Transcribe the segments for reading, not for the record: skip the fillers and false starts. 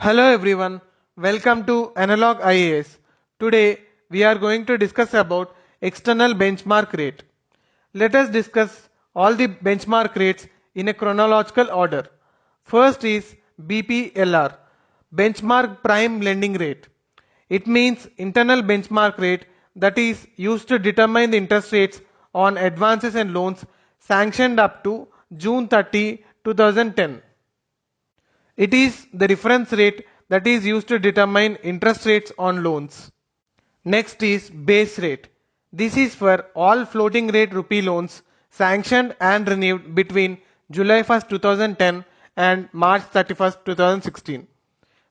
Hello everyone, welcome to Analog IAS. Today we are going to discuss about external benchmark rate. Let us discuss all the benchmark rates in a chronological order. First is BPLR, benchmark prime lending rate. It means internal benchmark rate that is used to determine the interest rates on advances and loans sanctioned up to June 30, 2010. It is the reference rate that is used to determine interest rates on loans. Next is base rate. This is for all floating rate rupee loans sanctioned and renewed between July 1st, 2010 and March 31st, 2016.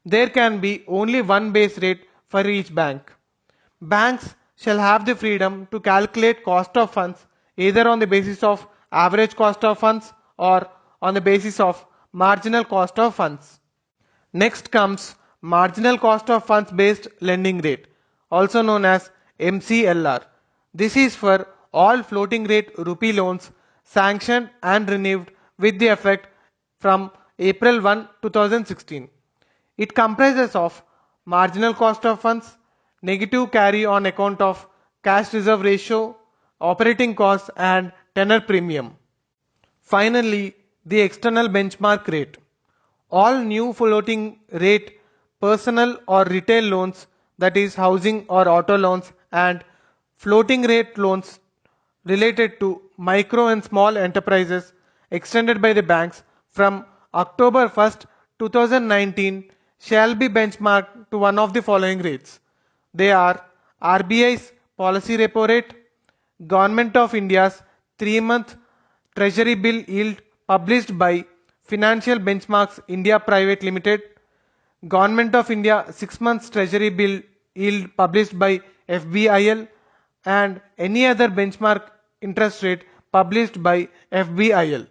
There can be only one base rate for each bank. Banks shall have the freedom to calculate cost of funds either on the basis of average cost of funds or on the basis of marginal cost of funds. Next comes marginal cost of funds based lending rate, also known as MCLR. This is for all floating rate rupee loans sanctioned and renewed with the effect from April 1, 2016. It comprises of marginal cost of funds, negative carry on account of cash reserve ratio, operating costs and tenor premium. Finally, the external benchmark rate. All new floating rate personal or retail loans, that is housing or auto loans, and floating rate loans related to micro and small enterprises extended by the banks from October 1st, 2019 shall be benchmarked to one of the following rates. They are RBI's policy repo rate, Government of India's 3-month Treasury bill yield published by Financial Benchmarks India Private Limited, Government of India 6 months Treasury bill yield published by FBIL, and any other benchmark interest rate published by FBIL.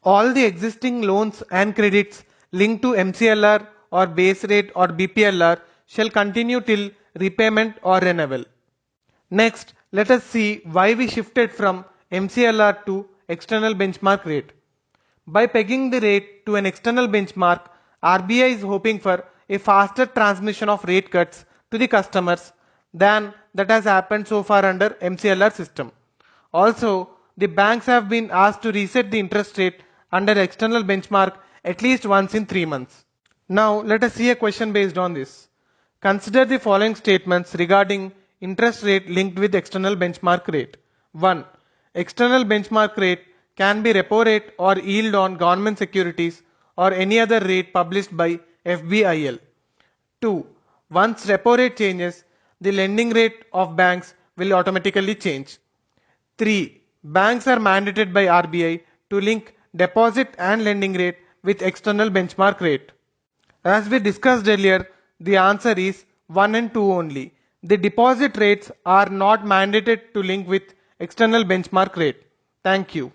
All the existing loans and credits linked to MCLR or base rate or BPLR shall continue till repayment or renewal. Next, let us see why we shifted from MCLR to external benchmark rate. By pegging the rate to an external benchmark, RBI is hoping for a faster transmission of rate cuts to the customers than that has happened so far under MCLR system. Also, the banks have been asked to reset the interest rate under external benchmark at least once in 3 months. Now, let us see a question based on this. Consider the following statements regarding interest rate linked with external benchmark rate. 1. External benchmark rate can be repo rate or yield on government securities or any other rate published by FBIL. 2. Once repo rate changes, the lending rate of banks will automatically change. 3. Banks are mandated by RBI to link deposit and lending rate with external benchmark rate. As we discussed earlier, the answer is 1 and 2 only. The deposit rates are not mandated to link with external benchmark rate. Thank you.